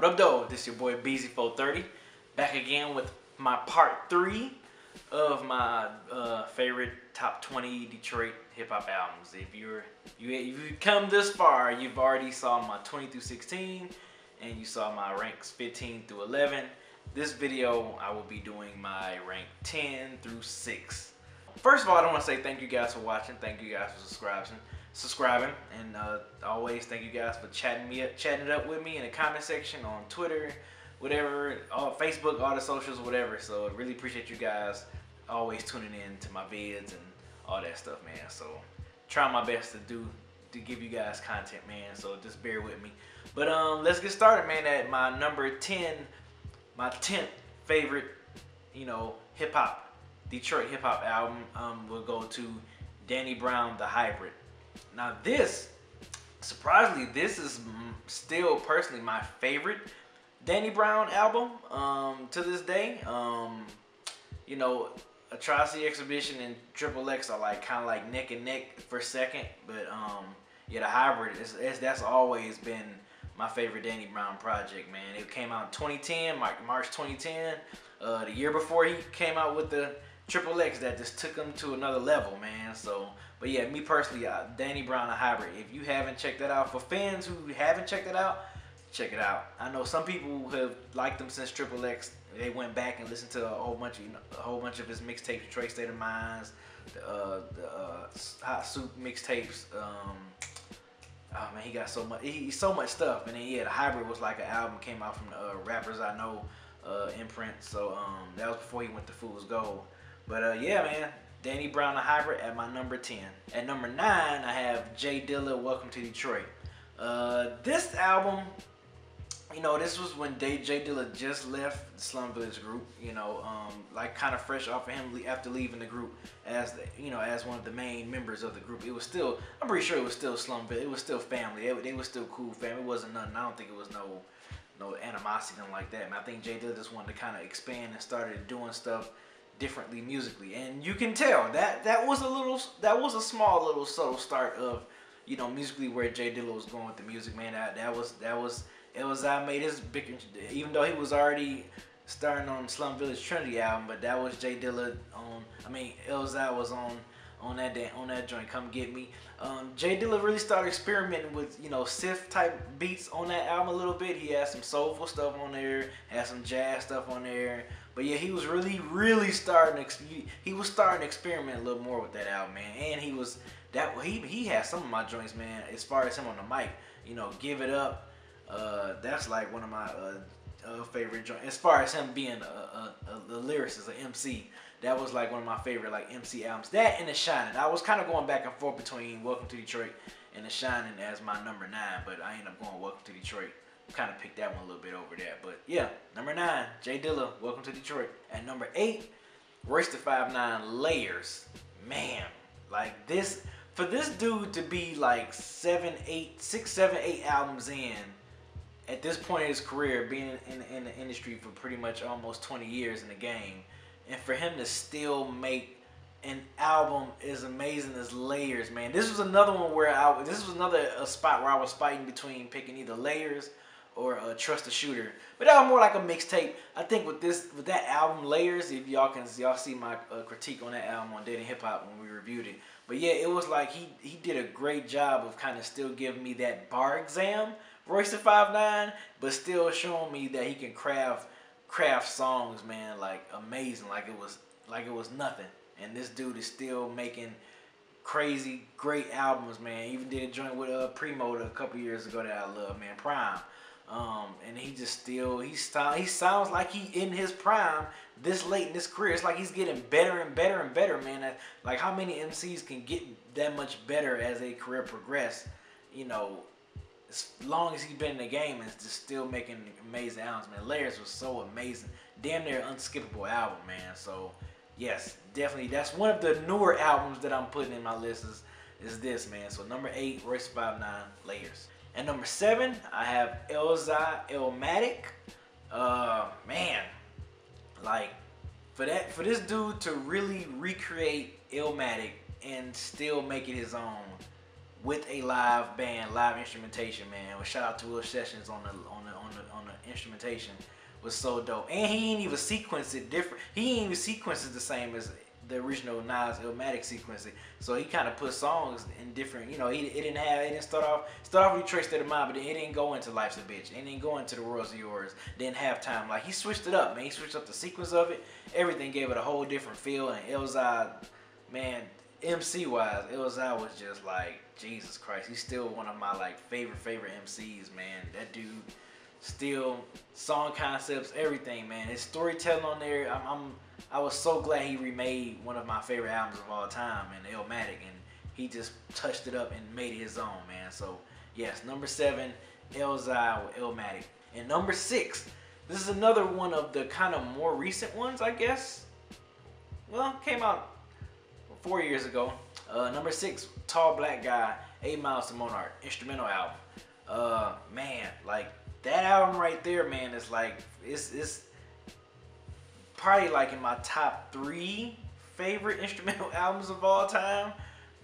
What up, though? This is your boy Beezy430, back again with my part 3 of my favorite top 20 Detroit hip hop albums. If you come this far, you've already saw my 20 through 16, and you saw my ranks 15 through 11. This video, I will be doing my rank 10 through 6. First of all, I want to say thank you guys for watching. Thank you guys for subscribing, and always thank you guys for chatting it up with me in the comment section on Twitter, whatever, Facebook, all the socials, whatever. So I really appreciate you guys always tuning in to my vids and all that stuff, man. So try my best to give you guys content, man. So just bear with me. But let's get started, man. At my number 10, my 10th favorite, Detroit hip hop album, will go to Danny Brown, The Hybrid. Now this, surprisingly, this is still personally my favorite Danny Brown album to this day. Atrocity Exhibition and Triple X are kind of like neck and neck for second, but yeah, The Hybrid that's always been my favorite Danny Brown project, man. It came out in 2010, March 2010. The year before, he came out with the Triple X that just took him to another level, man. So, but yeah, me personally, Danny Brown, The Hybrid. If you haven't checked that out, for fans who haven't checked it out, check it out. I know some people have liked him since Triple X. They went back and listened to a whole bunch of his mixtapes, Detroit State of Minds, the Hot Soup mixtapes. Oh man, he got so much. He's so much stuff. And then yeah, The Hybrid was like an album came out from the Rappers I Know imprint. So that was before he went to Fool's Gold. But yeah, man, Danny Brown, The Hybrid at my number 10. At number 9, I have J Dilla, Welcome to Detroit. This album, this was when J Dilla just left the Slum Village group. Kind of fresh off of him after leaving the group as as one of the main members of the group. It was still, I'm pretty sure it was still Slum Village. It was still family. They was still cool family. It wasn't nothing. I don't think it was no animosity, nothing like that. And I think J Dilla just wanted to kind of expand and started doing stuff differently musically, and you can tell that was a small little subtle start of musically where J Dilla was going with the music, man. I made his big, even though he was already starting on Slum Village Trinity album, but that was J Dilla on. Elzar was on that joint, Come Get Me. J Dilla really started experimenting with Sith type beats on that album a little bit. He had some soulful stuff on there, had some jazz stuff on there. But yeah, he was really starting to experiment a little more with that album, man. And he had some of my joints, man. As far as him on the mic, Give It Up. That's like one of my favorite joints. As far as him being a lyricist, an MC, that was like one of my favorite MC albums. That and The Shining. I was kind of going back and forth between Welcome to Detroit and The Shining as my number 9, but I ended up going Welcome to Detroit. Kind of picked that one a little bit over that, but yeah, number 9, J Dilla, Welcome to Detroit. At number 8, Royce da 5'9", Layers. Man, for this dude to be like 6, 7, 8 albums in, at this point in his career, being in the industry for pretty much almost 20 years in the game, and for him to still make an album as amazing as Layers, man. This was another one where this was another spot where I was fighting between picking either Layers or Trust the Shooter, but that was more like a mixtape. I think with that album Layers, if y'all see my critique on that album on Dating Hip Hop when we reviewed it. But yeah, it was like he did a great job of kind of still giving me that bar exam, Royce da 5'9", but still showing me that he can craft songs, man, like amazing, like it was nothing. And this dude is still making crazy great albums, man. Even did a joint with Primo a couple years ago that I love, man, Prime. And he sounds like he in his prime this late in his career. It's like he's getting better and better and better, man. Like how many MCs can get that much better as a career progress? As long as he's been in the game and just still making amazing albums, man. Layers was so amazing, damn near unskippable album, man. So yes, definitely that's one of the newer albums that I'm putting in my list is this, man. So number 8, Royce da 5'9", Layers. At number 7, I have EleazarMatic. Man, like for this dude to really recreate Illmatic and still make it his own with a live band, live instrumentation, man. Well, shout out to Will Sessions on the instrumentation was so dope. And he ain't even sequenced it different. He ain't even sequenced it the same as the original Nas Illmatic sequence. So he kind of put songs in different, you know, it didn't start off with Detroit State of Mind, but then it didn't go into Life's a Bitch. It didn't go into The World's Yours. Then Halftime. Like, he switched it up, man. He switched up the sequence of it. Everything gave it a whole different feel. And Elzai, man, MC wise, Elzai was just like, Jesus Christ. He's still one of my like favorite MCs, man. That dude, still song concepts, everything, man. His storytelling on there, I was so glad he remade one of my favorite albums of all time, and Illmatic, and he just touched it up and made it his own, man. So yes, number 7, Elzai with Illmatic. And number 6, this is another one of the kind of more recent ones, I guess. Well, came out 4 years ago. Number 6, Tall Black Guy, 8 Miles to Monarch, instrumental album. Man, like that album right there, man, is like, it's probably like in my top 3 favorite instrumental albums of all time.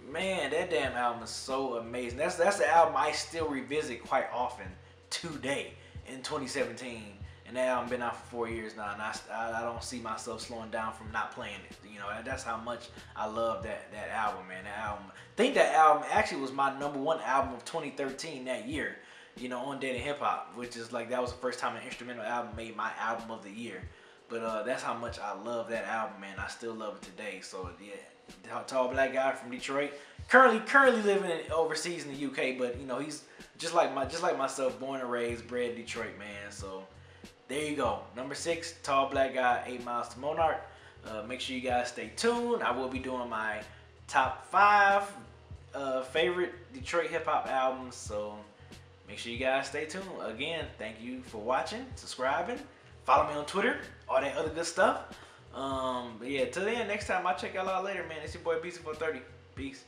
Man, that damn album is so amazing. That's the album I still revisit quite often today in 2017. And that album been out for 4 years now, and I don't see myself slowing down from not playing it. You know, that's how much I love that album, man. That album, I think that album actually was my number 1 album of 2013 that year. You know, on Dead and Hip Hop, which is like, that was the first time an instrumental album made my album of the year. But that's how much I love that album, man. I still love it today. So yeah, Tall Black Guy from Detroit, currently living overseas in the UK, but you know, he's just like myself, born and raised, bred Detroit, man. So there you go. Number 6, Tall Black Guy, 8 Miles to Monarch. Make sure you guys stay tuned. I will be doing my top 5 favorite Detroit hip hop albums. So make sure you guys stay tuned. Again, thank you for watching, subscribing, follow me on Twitter, all that other good stuff. But yeah, till then, next time, I'll check y'all out later, man. It's your boy Beezy430. Peace.